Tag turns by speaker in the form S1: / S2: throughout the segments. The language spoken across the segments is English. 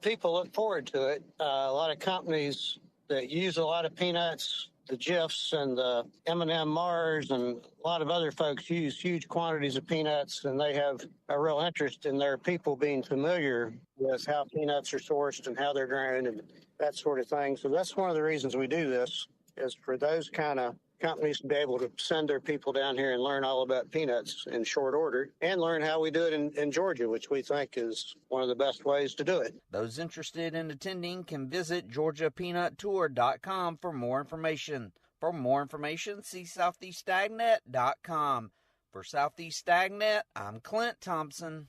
S1: people look forward to it. A lot of companies that use a lot of peanuts, the Jifs and the M&M Mars, and a lot of other folks use huge quantities of peanuts, and they have a real interest in their people being familiar with how peanuts are sourced and how they're grown and that sort of thing. So that's one of the reasons we do this, is for those kind of companies to be able to send their people down here and learn all about peanuts in short order and learn how we do it in Georgia, which we think is one of the best ways to do it.
S2: Those interested in attending can visit GeorgiaPeanutTour.com for more information. For more information, see SoutheastAgNet.com. For Southeast AgNet, I'm Clint Thompson.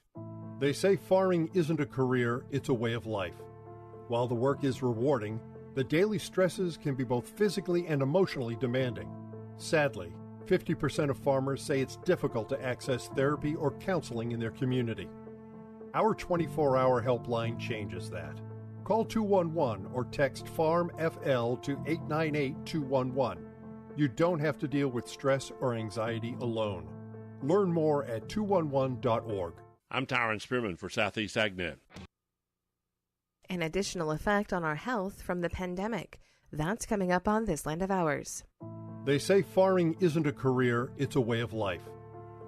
S3: They say farming isn't a career, it's a way of life. While the work is rewarding, the daily stresses can be both physically and emotionally demanding. Sadly, 50% of farmers say it's difficult to access therapy or counseling in their community. Our 24-hour helpline changes that. Call 211 or text FARM-FL to 898-211. You don't have to deal with stress or anxiety alone. Learn more at 211.org.
S4: I'm Tyron Spearman for Southeast AgNet.
S5: An additional effect on our health from the pandemic. That's coming up on This Land of Ours.
S3: They say farming isn't a career, it's a way of life.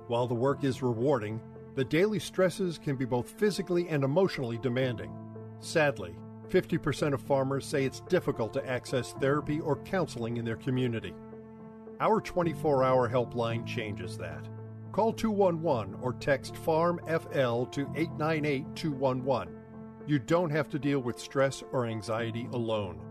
S3: While the work is rewarding, the daily stresses can be both physically and emotionally demanding. Sadly, 50% of farmers say it's difficult to access therapy or counseling in their community. Our 24-hour helpline changes that. Call 211 or text FARM-FL to 898-211. You don't have to deal with stress or anxiety alone.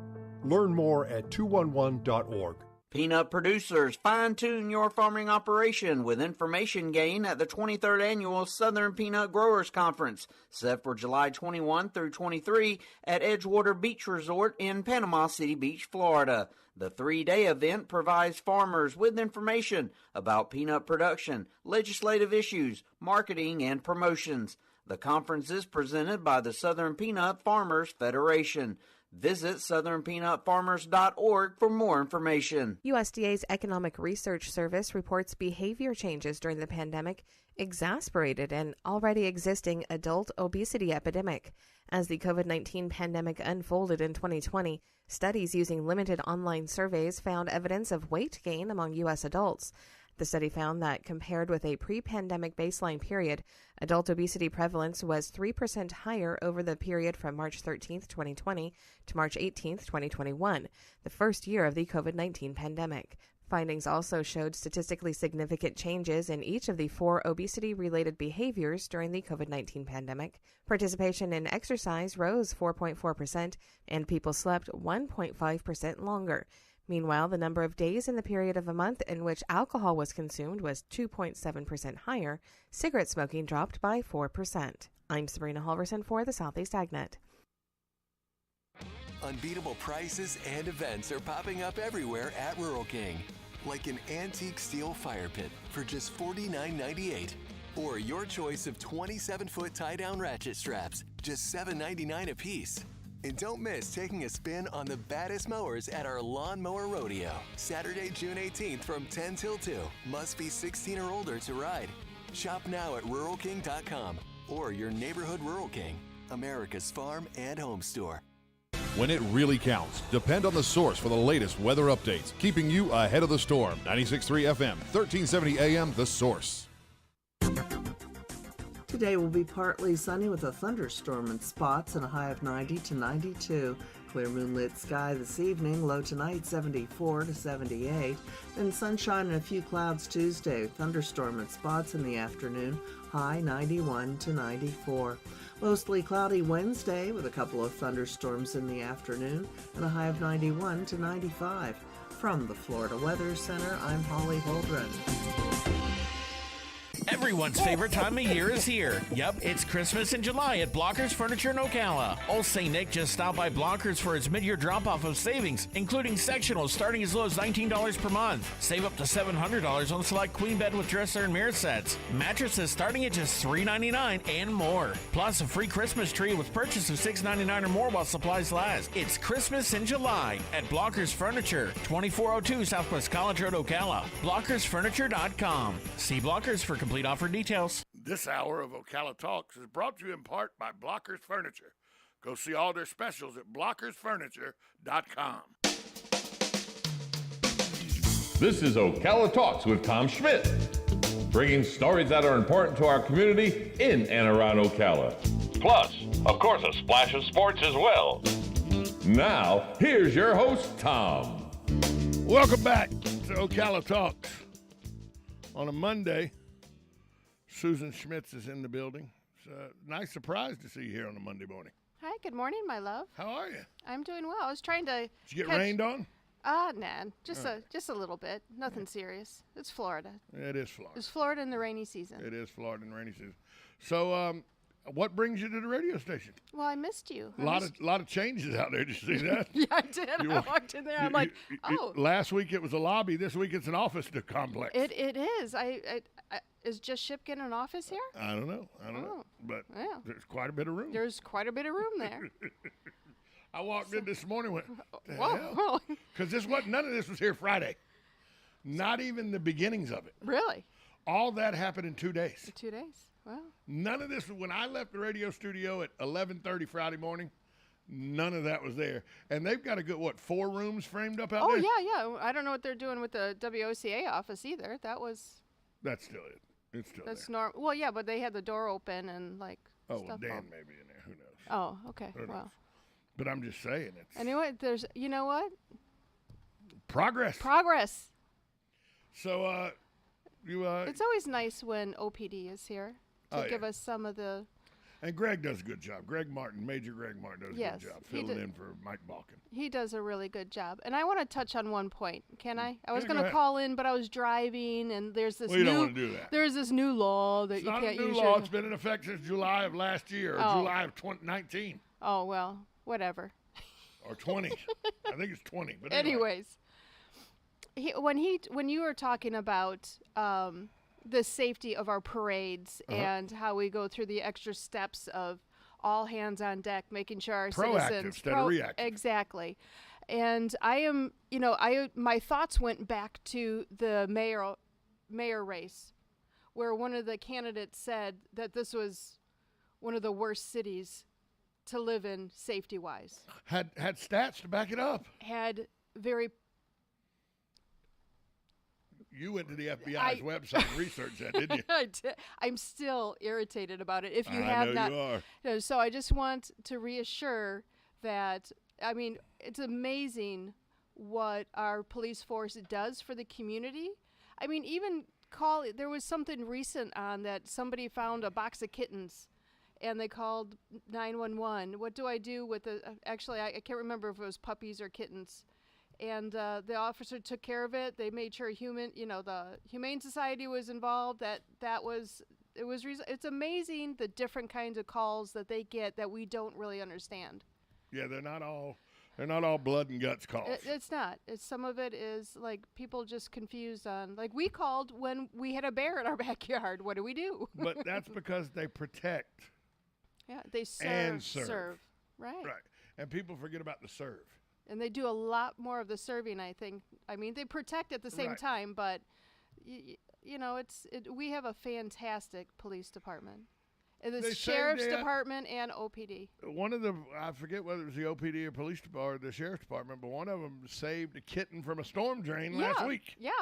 S3: Learn more at 211.org.
S2: Peanut producers, fine-tune your farming operation with information gain at the 23rd Annual Southern Peanut Growers Conference, set for July 21 through 23 at Edgewater Beach Resort in Panama City Beach, Florida. The 3-day event provides farmers with information about peanut production, legislative issues, marketing, and promotions. The conference is presented by the Southern Peanut Farmers Federation. Visit southernpeanutfarmers.org for more information.
S5: USDA's Economic Research Service reports behavior changes during the pandemic exacerbated an already existing adult obesity epidemic. As the COVID-19 pandemic unfolded in 2020, studies using limited online surveys found evidence of weight gain among U.S. adults. The study found that compared with a pre-pandemic baseline period, adult obesity prevalence was 3% higher over the period from March 13, 2020 to March 18, 2021, the first year of the COVID-19 pandemic. Findings also showed statistically significant changes in each of the 4 obesity-related behaviors during the COVID-19 pandemic. Participation in exercise rose 4.4%, and people slept 1.5% longer. Meanwhile, the number of days in the period of a month in which alcohol was consumed was 2.7% higher. Cigarette smoking dropped by 4%. I'm Sabrina Halverson for the Southeast AgNet.
S6: Unbeatable prices and events are popping up everywhere at Rural King. Like an antique steel fire pit for just $49.98. Or your choice of 27-foot tie-down ratchet straps, just $7.99 a piece. And don't miss taking a spin on the baddest mowers at our Lawn Mower Rodeo, Saturday, June 18th from 10 till 2. Must be 16 or older to ride. Shop now at RuralKing.com or your neighborhood Rural King, America's farm and home store.
S7: When it really counts, depend on the source for the latest weather updates, keeping you ahead of the storm. 96.3 FM, 1370 AM, The Source.
S8: Today will be partly sunny with a thunderstorm in spots and a high of 90 to 92. Clear moonlit sky this evening, low tonight 74 to 78. Then sunshine and a few clouds Tuesday, thunderstorm in spots in the afternoon, high 91 to 94. Mostly cloudy Wednesday with a couple of thunderstorms in the afternoon and a high of 91 to 95. From the Florida Weather Center, I'm Holly Holdren.
S9: Everyone's favorite time of year is here. Yep, it's Christmas in July at Blockers Furniture in Ocala. Old St. Nick just stopped by Blockers for its mid-year drop-off of savings, including sectionals starting as low as $19 per month. Save up to $700 on select queen bed with dresser and mirror sets. Mattresses starting at just $3.99 and more. Plus a free Christmas tree with purchase of $6.99 or more while supplies last. It's Christmas in July at Blockers Furniture, 2402 Southwest College Road, Ocala. BlockersFurniture.com. See Blockers for complete offer details.
S10: This hour of Ocala Talks is brought to you in part by Blockers Furniture. Go see all their specials at blockersfurniture.com.
S4: This is Ocala Talks with Tom Schmidt, bringing stories that are important to our community in and around Ocala. Plus, of course, a splash of sports as well. Now, here's your host, Tom.
S10: Welcome back to Ocala Talks. On a Monday, Susan Schmitz is in the building. It's a nice surprise to see you here on a Monday morning.
S11: Hi, good morning, my love.
S10: How are you?
S11: I'm doing well. I was trying to.
S10: Did you get rained on?
S11: Nah, just a little bit. Nothing serious. It's Florida.
S10: It is Florida.
S11: It's Florida in the rainy season.
S10: It is Florida in the rainy season. So, what brings you to the radio station?
S11: Well, I missed you.
S10: A lot of changes out there. Did you see that?
S11: Yeah, I did. I walked in there. I'm like, oh.
S10: Last week it was a lobby. This week it's an office complex.
S11: It is. Is Just Ship getting an office here?
S10: I don't know. But
S11: yeah.
S10: There's quite a bit of room.
S11: There's quite a bit of room there.
S10: I walked in this morning and went,
S11: whoa.
S10: Because none of this was here Friday. Not even the beginnings of it.
S11: Really?
S10: All that happened in 2 days.
S11: 2 days. Wow.
S10: None of this, when I left the radio studio at 11:30 Friday morning, none of that was there. And they've got a good, 4 rooms framed up out there?
S11: Oh, yeah. I don't know what they're doing with the WOCA office either.
S10: That's still it. It's still there.
S11: That's normal. Well, yeah, but they had the door open and stuff.
S10: Well, Dan may be in there. Who knows?
S11: Oh, okay.
S10: Who knows?
S11: Well.
S10: But I'm just saying it's.
S11: Anyway, you know what?
S10: Progress. So,
S11: It's always nice when OPD is here to give us some of the.
S10: And Greg does a good job. Major Greg Martin does a good job filling in for Mike Balkin.
S11: He does a really good job. And I want to touch on one point. Can I? I was
S10: go
S11: going to call in, but I was driving, and there's this
S10: you don't want to do that.
S11: There's this new law that
S10: it's
S11: you
S10: not
S11: can't
S10: a new
S11: use.
S10: law. It's been in effect since July of last year, or July of 2019.
S11: Oh, well, whatever.
S10: Or 20. I think it's 20. But
S11: anyways, when you were talking about the safety of our parades and how we go through the extra steps of all hands on deck, making sure our citizens
S10: instead of reactive.
S11: Exactly. And I am, my thoughts went back to the mayor race, where one of the candidates said that this was one of the worst cities to live in safety wise.
S10: Had stats to back it up.
S11: Had very.
S10: You went to the FBI's website and researched that, didn't you?
S11: I did. I'm still irritated about it. If you
S10: I
S11: have
S10: know
S11: not,
S10: you are.
S11: So I just want to reassure that. I mean, it's amazing what our police force does for the community. I mean, even there was something recent on that somebody found a box of kittens, and they called 911. What do I do with the? Actually, I can't remember if it was puppies or kittens. And the officer took care of it. They made sure the Humane Society was involved. It's amazing the different kinds of calls that they get that we don't really understand.
S10: Yeah, they're not all blood and guts calls.
S11: It's not. Some of it is like people just confused on, like, we called when we had a bear in our backyard. What do we do?
S10: But that's because they protect.
S11: Yeah, they serve.
S10: And serve.
S11: Right.
S10: And people forget about the serve.
S11: And they do a lot more of the serving, I think. I mean, they protect at the same time, but we have a fantastic police department. The sheriff's department and OPD.
S10: One of them, I forget whether it was the OPD or police department or the sheriff's department, but one of them saved a kitten from a storm drain last week.
S11: Yeah.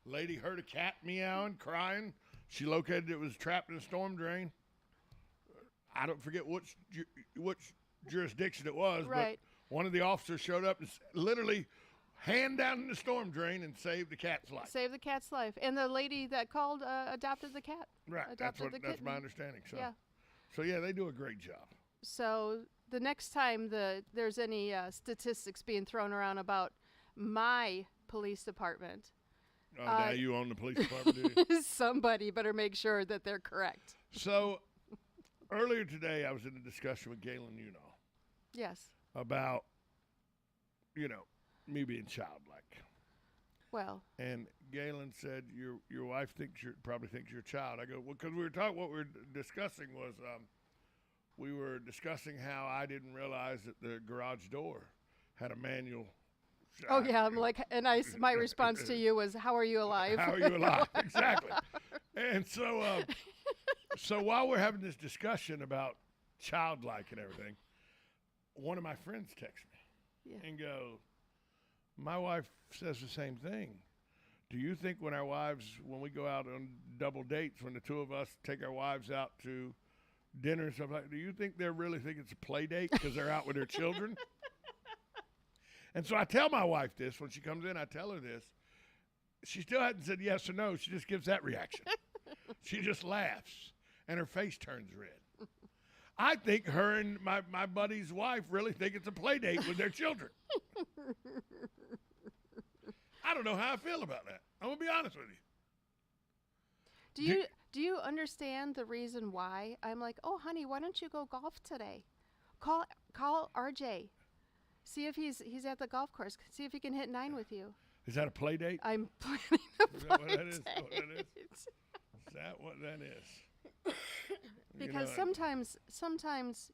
S10: Lady heard a cat meowing, crying. She located it was trapped in a storm drain. I don't forget which jurisdiction it was, but one of the officers showed up and literally hand down in the storm drain and saved the cat's life.
S11: Saved the cat's life. And the lady that called adopted the cat.
S10: Right. That's my understanding. So yeah, they do a great job.
S11: So the next time there's any statistics being thrown around about my police department.
S10: Now you own the police department, do you?
S11: Somebody better make sure that they're correct.
S10: So earlier today, I was in a discussion with Galen
S11: Yes.
S10: About, me being childlike.
S11: Well.
S10: And Galen said, your wife probably thinks you're a child. I go, well, because what we were discussing was, we were discussing how I didn't realize that the garage door had a manual.
S11: Oh, yeah. I'm like, and my response to you was, how are you alive?
S10: How are you alive? Exactly. And so while we're having this discussion about childlike and everything, one of my friends texts me and go, my wife says the same thing. Do you think when we go out on double dates, when the two of us take our wives out to dinner and stuff like that, do you think they really think it's a play date because they're out with their children? And so I tell my wife this. When she comes in, I tell her this. She still hasn't said yes or no. She just gives that reaction. She just laughs, and her face turns red. I think her and my buddy's wife really think it's a play date with their children. I don't know how I feel about that. I'm going to be honest with you.
S11: Do you understand the reason why? I'm like, oh, honey, why don't you go golf today? Call RJ. See if he's at the golf course. See if he can hit 9 with you.
S10: Is that a play date?
S11: I'm planning a play date. Is
S10: that what that is?
S11: Because sometimes,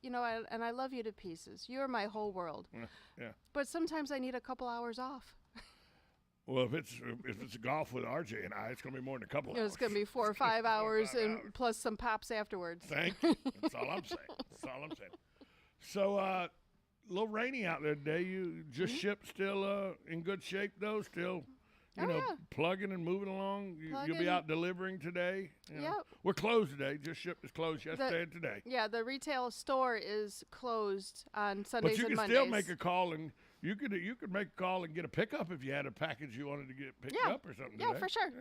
S11: and I love you to pieces. You're my whole world.
S10: Yeah.
S11: But sometimes I need a couple hours off.
S10: Well, if it's golf with RJ and I, it's going to be more than a couple hours.
S11: It's going to be 4 or 5 hours and plus some pops afterwards.
S10: Thank you. That's all I'm saying. So, a little rainy out there today. You just shipped still in good shape, though? Still, plugging and moving along? You'll be out delivering today?
S11: Yeah.
S10: We're closed today. Just shipped is closed yesterday and today.
S11: Yeah, the retail store is closed on Sundays and Mondays.
S10: But you can still make a call and you could make a call and get a pickup if you had a package you wanted to get picked up or something.
S11: Yeah, for sure.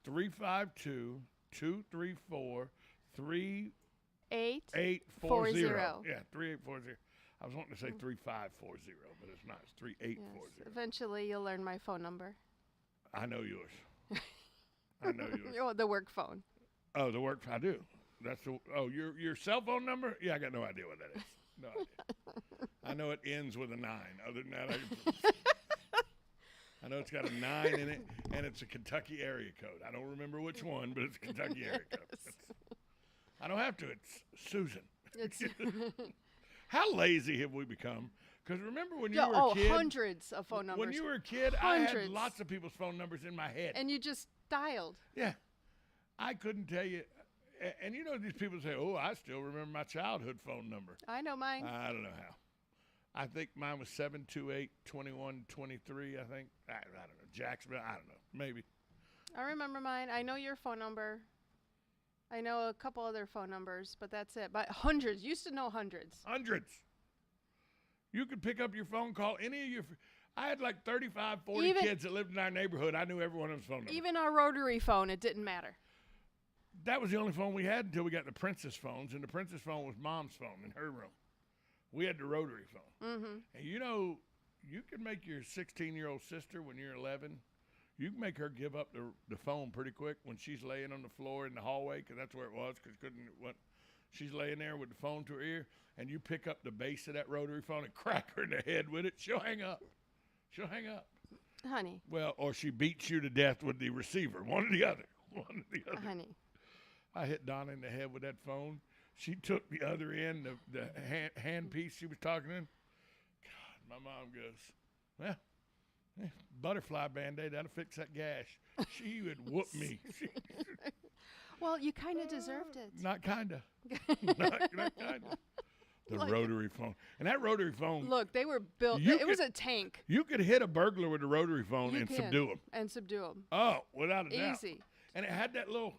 S10: 352-234-3840. Yeah, 3840. I was wanting to say 3540, but it's not. It's 3840.
S11: Yes. Eventually, you'll learn my phone number.
S10: I know yours. I know yours.
S11: Oh, the work phone.
S10: Oh, the work. I do. That's your cell phone number? Yeah, I got no idea what that is. No idea. I know it ends with a 9. Other than that, I know it's got a 9 in it, and it's a Kentucky area code. I don't remember which one, but it's a Kentucky area code. I don't have to. It's Susan. How lazy have we become? Because remember when you were a kid?
S11: Hundreds of phone numbers.
S10: When you were a kid, I had lots of people's phone numbers in my head.
S11: And you just dialed.
S10: Yeah. I couldn't tell you. And these people say, oh, I still remember my childhood phone number.
S11: I know mine.
S10: I don't know how. I think mine was 728-2123, I think. I don't know. Jacksonville, I don't know. Maybe.
S11: I remember mine. I know your phone number. I know a couple other phone numbers, but that's it. But hundreds. Used to know hundreds.
S10: Hundreds. You could pick up your phone, call any of your I had like 35, 40 kids that lived in our neighborhood. I knew every one of them's phone number.
S11: Even our rotary phone, it didn't matter.
S10: That was the only phone we had until we got the Princess phones, and the Princess phone was Mom's phone in her room. We had the rotary phone.
S11: Mm-hmm.
S10: And you can make your 16-year-old sister when you're 11, you can make her give up the phone pretty quick when she's laying on the floor in the hallway, because that's where it was, she's laying there with the phone to her ear, and you pick up the base of that rotary phone and crack her in the head with it, she'll hang up. She'll hang up.
S11: Honey.
S10: Well, or she beats you to death with the receiver. One or the other. One or the other.
S11: Honey.
S10: I hit Donna in the head with that phone. She took the other end of the hand piece she was talking in. God, my mom goes, well, butterfly Band-Aid, that'll fix that gash. She would whoop me.
S11: Well, you kind of deserved it.
S10: Not kind of. Not kind of. The rotary phone. And that rotary phone.
S11: Look, they were built. It was a tank.
S10: You could hit a burglar with a rotary phone and subdue him.
S11: And subdue them.
S10: Oh, without a doubt.
S11: Easy.
S10: And it had that little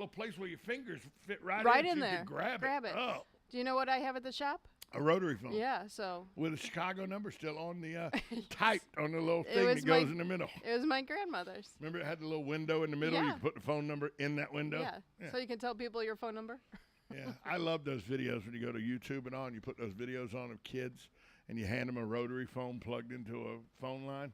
S10: place where your fingers fit right
S11: in
S10: so
S11: there.
S10: You could grab it.
S11: Oh. Do you know what I have at the shop?
S10: A rotary phone.
S11: Yeah, so.
S10: With a Chicago number still on the typed on the little thing that goes in the middle.
S11: It was my grandmother's.
S10: Remember it had the little window in the middle?
S11: Yeah.
S10: You could put the phone number in that window?
S11: Yeah. So you can tell people your phone number?
S10: Yeah. I love those videos when you go to YouTube and you put those videos on of kids and you hand them a rotary phone plugged into a phone line.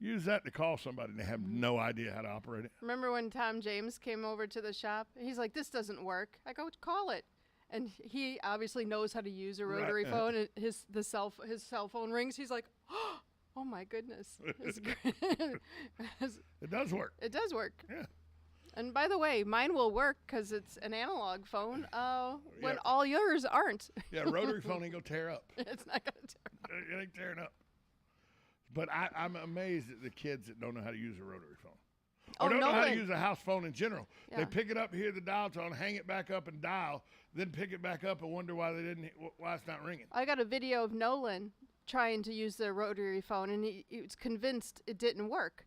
S10: Use that to call somebody and they have no idea how to operate it.
S11: Remember when Tom James came over to the shop? He's like, this doesn't work. I go, call it. And he obviously knows how to use a rotary phone. And his cell phone rings. He's like, oh my goodness. It's great.
S10: It does work.
S11: It does work.
S10: Yeah.
S11: And by the way, mine will work because it's an analog phone when all yours aren't.
S10: Yeah, rotary phone ain't going to tear up.
S11: It's not going to tear up.
S10: It ain't tearing up. But I'm amazed at the kids that don't know how to use a rotary phone. Or don't know how to use a house phone in general. Yeah. They pick it up, hear the dial tone, hang it back up and dial. then pick it back up and wonder why it's not ringing.
S11: I got a video of Nolan trying to use the rotary phone, and he was convinced it didn't work.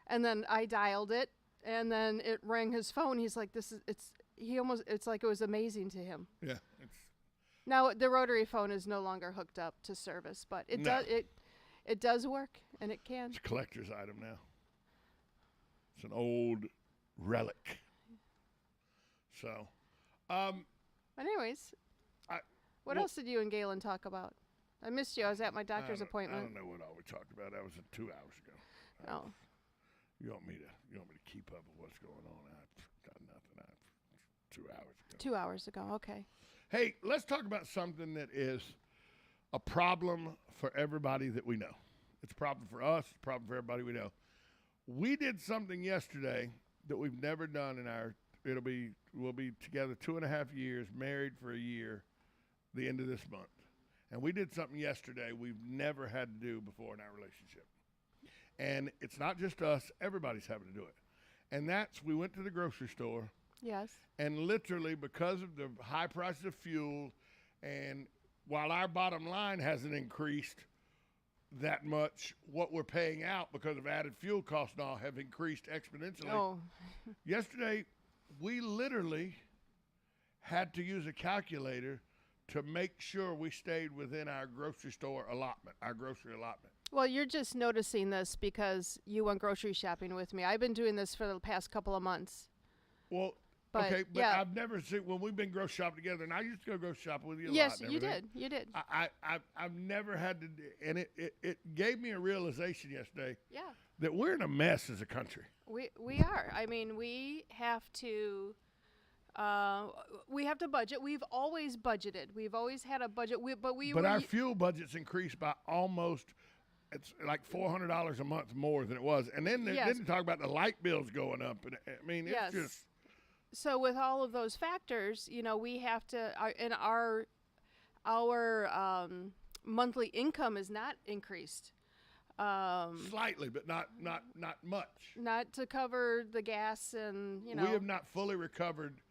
S11: And then I dialed it, and then it rang his phone. He's like, it's like it was amazing to him.
S10: Yeah.
S11: Now the rotary phone is no longer hooked up to service, but it does work, and it can.
S10: It's a collector's item now. It's an old relic. So,
S11: anyways, what else did you and Galen talk about? I missed you. I was at my doctor's appointment.
S10: I don't know what all we talked about. That was 2 hours ago.
S11: Oh.
S10: You want me to keep up with what's going on? I've got nothing. 2 hours ago.
S11: 2 hours ago. Okay.
S10: Hey, let's talk about something that is a problem for everybody that we know. It's a problem for us. It's a problem for everybody we know. We did something yesterday that we've never done we'll be together 2.5 years, married for a year, the end of this month. And we did something yesterday we've never had to do before in our relationship. And it's not just us, everybody's having to do it. And we went to the grocery store.
S11: Yes.
S10: And literally, because of the high price of fuel, and while our bottom line hasn't increased that much, what we're paying out because of added fuel costs now have increased exponentially.
S11: Oh.
S10: Yesterday, we literally had to use a calculator to make sure we stayed within our grocery allotment.
S11: Well, you're just noticing this because you went grocery shopping with me. I've been doing this for the past couple of months.
S10: Well, okay, but yeah. I've never seen, when we've been grocery shopping together, and I used to go grocery shopping with you a lot.
S11: Yes, you did. You did.
S10: I've never had to, and it gave me a realization yesterday.
S11: Yeah.
S10: That we're in a mess as a country.
S11: We are. I mean, we have to budget. We've always budgeted. We've always had a budget. But
S10: our fuel budget's increased by almost. It's like $400 a month more than it was, and then didn't talk about the light bills going up. And I mean, it's just.
S11: So with all of those factors, we have to, and our monthly income is not increased.
S10: Slightly, but not much. Not
S11: to cover the gas and,
S10: We have not fully recovered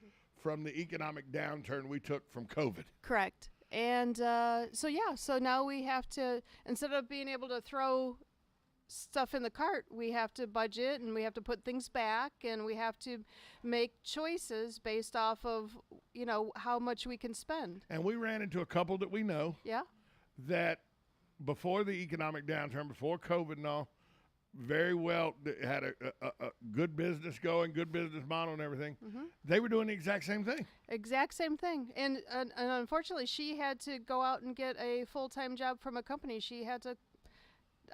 S10: from the economic downturn we took from COVID.
S11: Correct. And so now we have to, instead of being able to throw stuff in the cart, we have to budget, and we have to put things back, and we have to make choices based off of, how much we can spend.
S10: And we ran into a couple that we know.
S11: Yeah.
S10: That before the economic downturn, before COVID and all, very well had a good business going, good business model and everything. Mm-hmm. They were doing the exact same thing.
S11: Exact same thing. And unfortunately, she had to go out and get a full-time job from a company. She had to,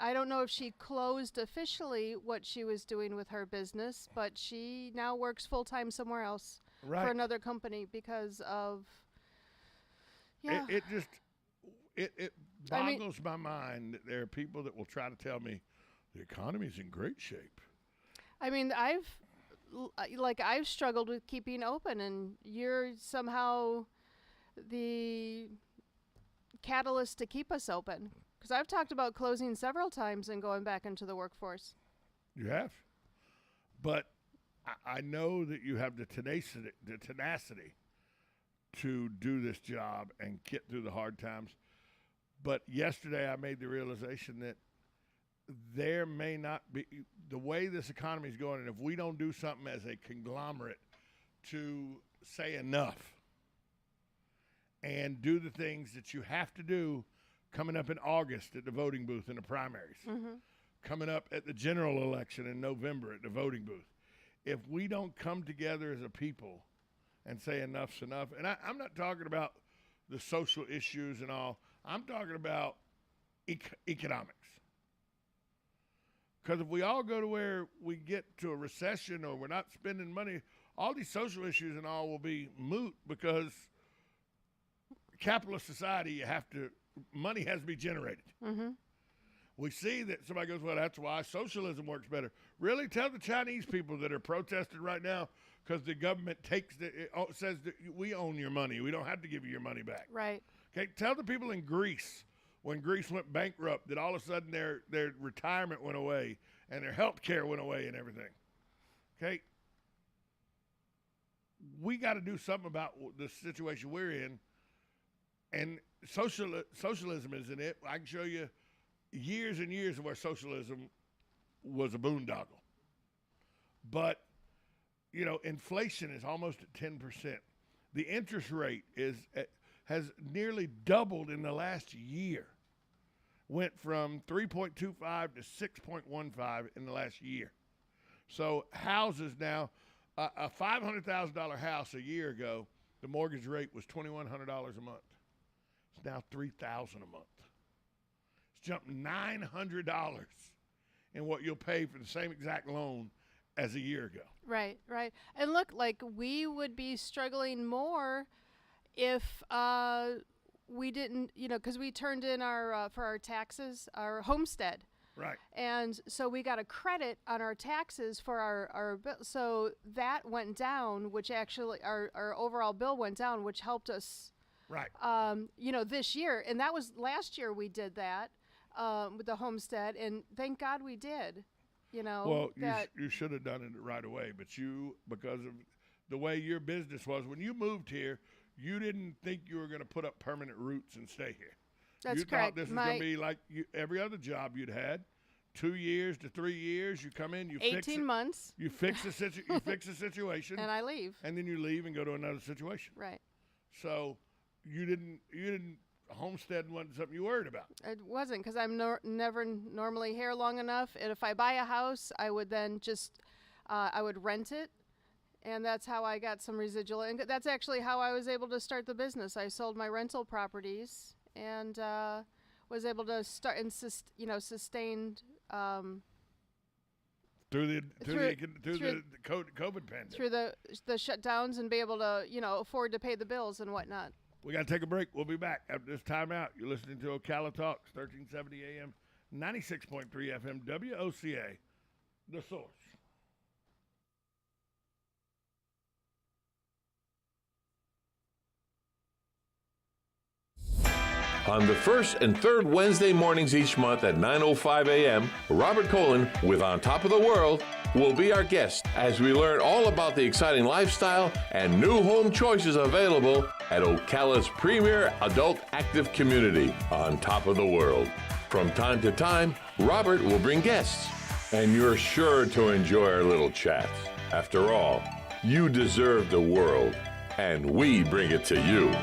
S11: I don't know if she closed officially what she was doing with her business, but she now works full-time somewhere else for another company because of, yeah.
S10: It boggles my mind that there are people that will try to tell me the economy's in great shape.
S11: I mean, I've struggled with keeping open, and you're somehow the catalyst to keep us open. Because I've talked about closing several times and going back into the workforce.
S10: You have. But I know that you have the tenacity to do this job and get through the hard times. But yesterday I made the realization that there may not be, the way this economy is going, and if we don't do something as a conglomerate to say enough and do the things that you have to do coming up in August at the voting booth in the primaries, coming up at the general election in November at the voting booth, if we don't come together as a people and say enough's enough, and I'm not talking about the social issues and all, I'm talking about economics. Because if we all go to where we get to a recession or we're not spending money, all these social issues and all will be moot, because capitalist society, money has to be generated. Mm-hmm. We see that somebody goes, well, that's why socialism works better. Really? Tell the Chinese people that are protesting right now because the government says that we own your money. We don't have to give you your money back.
S11: Right.
S10: Okay. Tell the people in Greece, when Greece went bankrupt, that all of a sudden their retirement went away and their health care went away and everything. Okay? we got to do something about the situation we're in. And socialism isn't it. I can show you years and years of where socialism was a boondoggle. But, inflation is almost at 10%. The interest rate has nearly doubled in the last year. Went from 3.25 to 6.15 in the last year. So houses now, a $500,000 house a year ago, the mortgage rate was $2,100 a month. It's now $3,000 a month. It's jumped $900 in what you'll pay for the same exact loan as a year ago.
S11: Right. And look, like we would be struggling more if we didn't, because we turned in our for our taxes, our homestead.
S10: Right.
S11: And so we got a credit on our taxes for our bill. So that went down, which actually our overall bill went down, which helped us.
S10: Right.
S11: This year. And that was last year we did that with the homestead. And thank God we did.
S10: Well, you should have done it right away. But because of the way your business was, when you moved here, you didn't think you were going to put up permanent roots and stay here.
S11: That's correct.
S10: Thought this was going to be like every other job you'd had, 2 years to 3 years. You come in, you
S11: 18 months.
S10: You fix the situation,
S11: and I leave.
S10: And then you leave and go to another situation.
S11: Right.
S10: So you didn't. Homestead wasn't something you worried about.
S11: It wasn't, because I'm never normally here long enough. And if I buy a house, I would then just I would rent it. And that's how I got some residual income. That's actually how I was able to start the business. I sold my rental properties and was able to start and sustained
S10: through the COVID pandemic,
S11: through the shutdowns, and be able to afford to pay the bills and whatnot.
S10: We got to take a break. We'll be back after this timeout. You're listening to Ocala Talks, 1370 AM, 96.3 FM, WOCA, The Source.
S4: On the first and third Wednesday mornings each month at 9:05 a.m., Robert Colin with On Top of the World will be our guest as we learn all about the exciting lifestyle and new home choices available at Ocala's premier adult active community, On Top of the World. From time to time, Robert will bring guests, and you're sure to enjoy our little chats. After all, you deserve the world, and we bring it to you.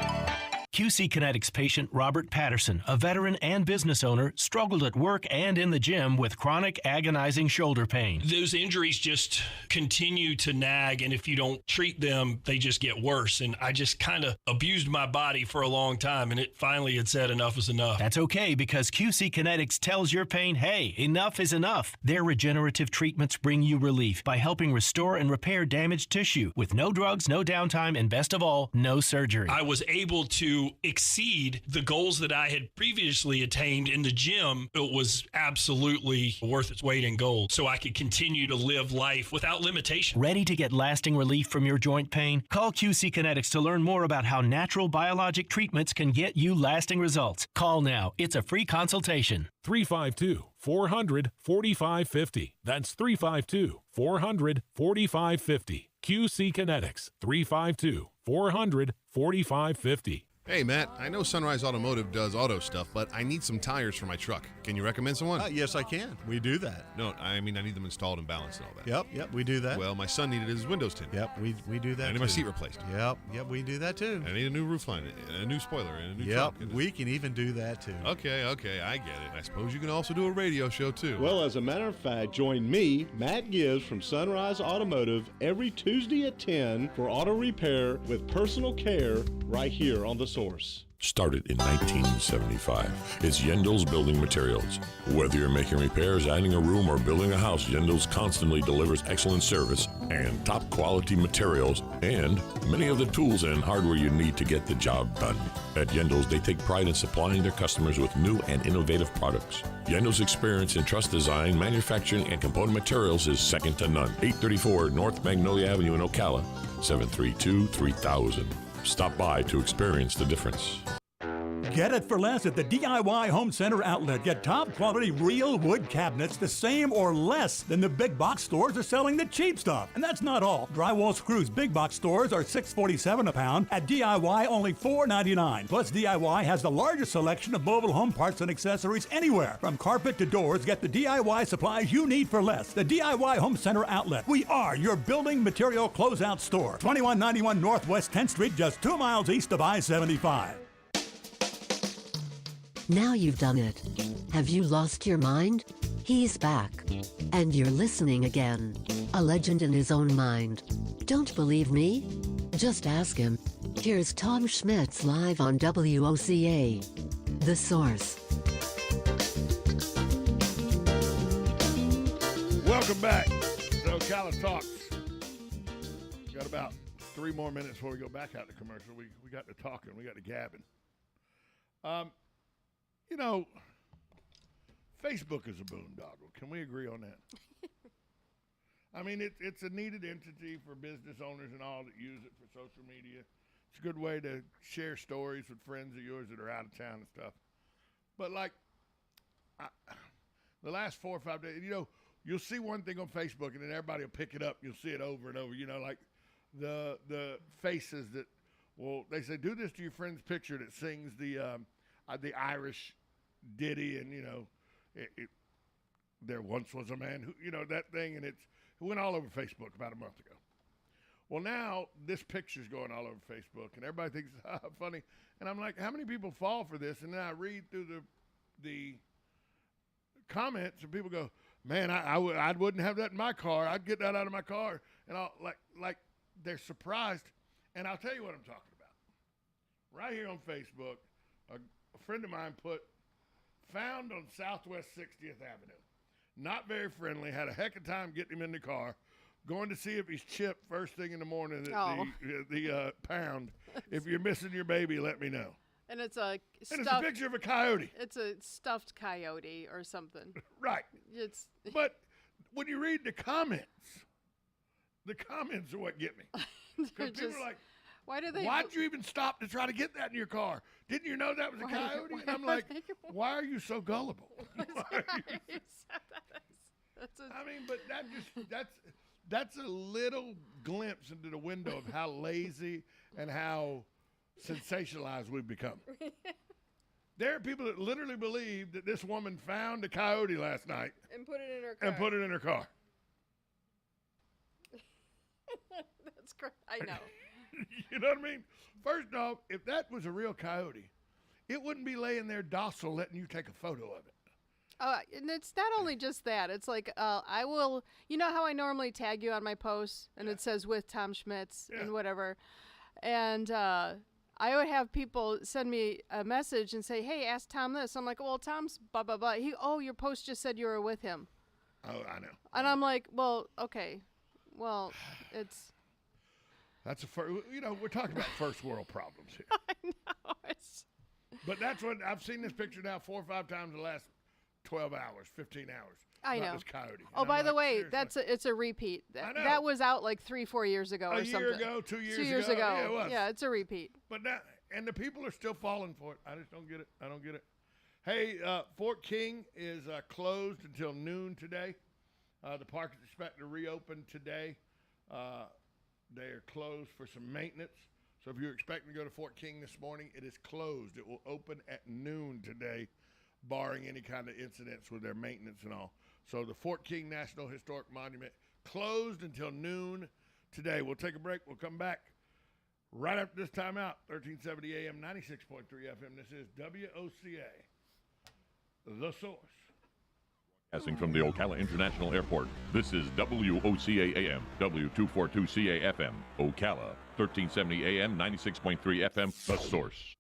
S12: QC Kinetics patient Robert Patterson, a veteran and business owner, struggled at work and in the gym with chronic agonizing shoulder pain.
S13: Those injuries just continue to nag, and if you don't treat them, they just get worse. And I just kind of abused my body for a long time, and it finally had said enough is enough.
S12: That's okay, because QC Kinetics tells your pain, hey, enough is enough. Their regenerative treatments bring you relief by helping restore and repair damaged tissue with no drugs, no downtime, and best of all, no surgery.
S13: I was able to exceed the goals that I had previously attained in the gym. It was absolutely worth its weight in gold, so I could continue to live life without limitation.
S12: Ready to get lasting relief from your joint pain? Call QC Kinetics to learn more about how natural biologic treatments can get you lasting results. Call now. It's a free consultation.
S14: 352-400-4550. That's 352-400-4550. QC Kinetics, 352-400-4550.
S7: Hey, Matt, I know Sunrise Automotive does auto stuff, but I need some tires for my truck. Can you recommend someone?
S15: Yes, I can. We do that.
S7: No, I mean I need them installed and balanced and all that.
S15: Yep, we do that.
S7: Well, my son needed his windows tinted.
S15: Yep, we do that.
S7: I need my seat replaced.
S15: Yep, we do that too.
S7: I need a new roof line, a new spoiler, and a new trunk.
S15: Yep, we can even do that too.
S7: Okay, I get it. I suppose you can also do a radio show too.
S16: Well, as a matter of fact, join me, Matt Gibbs from Sunrise Automotive, every Tuesday at 10 for auto repair with personal care right here on The Source.
S4: Started in 1975. It's Yendel's Building Materials. Whether you're making repairs, adding a room, or building a house, Yendel's constantly delivers excellent service and top quality materials and many of the tools and hardware you need to get the job done. At Yendel's, they take pride in supplying their customers with new and innovative products. Yendel's experience in truss design, manufacturing, and component materials is second to none. 834 North Magnolia Avenue in Ocala, 732-3000. Stop by to experience the difference.
S17: Get it for less at the DIY Home Center outlet. Get top quality real wood cabinets the same or less than the big box stores are selling the cheap stuff. And that's not all. Drywall screws big box stores are $6.47 a pound. At DIY, only $4.99. Plus, DIY has the largest selection of mobile home parts and accessories anywhere. From carpet to doors, get the DIY supplies you need for less. The DIY Home Center outlet. We are your building material closeout store. 2191 Northwest 10th Street, just 2 miles east of I-75.
S18: Now you've done it. Have you lost your mind? He's back. And you're listening again. A legend in his own mind. Don't believe me? Just ask him. Here's Tom Schmitz live on WOCA. The Source.
S10: Welcome back to Ocala Talks. Got about 3 more minutes before we go back out to commercial. We got to talking. We got to gabbing. You know, Facebook is a boondoggle. Can we agree on that? I mean, it's a needed entity for business owners and all that use it for social media. It's a good way to share stories with friends of yours that are out of town and stuff. But, like, the last 4 or 5 days, you know, you'll see one thing on Facebook and then everybody will pick it up. You'll see it over and over. You know, like the faces that, well, they say, do this to your friend's picture that sings the Irish ditty, and, you know, there once was a man who, you know, that thing, and it went all over Facebook about a month ago. Well, now this picture's going all over Facebook, and everybody thinks it's funny. And I'm like, how many people fall for this? And then I read through the comments, and people go, man, I wouldn't have that in my car. I'd get that out of my car. And I'll like they're surprised. And I'll tell you what I'm talking about. Right here on Facebook, a friend of mine put, found on Southwest 60th Avenue. Not very friendly, had a heck of a time getting him in the car, going to see if he's chipped first thing in the morning at the pound. If you're missing your baby, let me know.
S11: And it's a
S10: picture of a coyote.
S11: It's a stuffed coyote or something.
S10: Right. But when you read the comments are what get me. Because people are like, why'd you even stop to try to get that in your car? Didn't you know that was a coyote? And I'm like, why are you so gullible? I mean, but that's a little glimpse into the window of how lazy and how sensationalized we've become. There are people that literally believe that this woman found a coyote last night
S11: and put it in her car. That's great. I know.
S10: You know what I mean? First off, if that was a real coyote, it wouldn't be laying there docile letting you take a photo of it.
S11: And it's not only just that. It's like, I will, you know how I normally tag you on my posts and it says with Tom Schmitz and whatever. And I would have people send me a message and say, hey, ask Tom this. I'm like, well, Tom's blah, blah, blah. Your post just said you were with him.
S10: Oh, I know.
S11: And I'm like, well, okay. Well, it's.
S10: That's we're talking about first world problems here.
S11: I know.
S10: But that's what, I've seen this picture now 4 or 5 times in the last 12 hours, 15 hours.
S11: I know.
S10: This coyote.
S11: Oh, by the way, it's a repeat. That was out like 3-4 years ago or something.
S10: A year ago, 2 years ago.
S11: 2 years ago.
S10: Yeah, it was.
S11: Yeah, it's a repeat.
S10: But now, and the people are still falling for it. I just don't get it. I don't get it. Hey, Fort King is closed until noon today. The park is expected to reopen today. They are closed for some maintenance. So if you're expecting to go to Fort King this morning, it is closed. It will open at noon today, barring any kind of incidents with their maintenance and all. So the Fort King National Historic Monument closed until noon today. We'll take a break. We'll come back right after this time out. 1370 AM, 96.3 FM. This is WOCA, The Source.
S4: Broadcasting from the Ocala International Airport, this is WOCA AM, W242CA FM, Ocala, 1370 AM, 96.3 FM, The Source.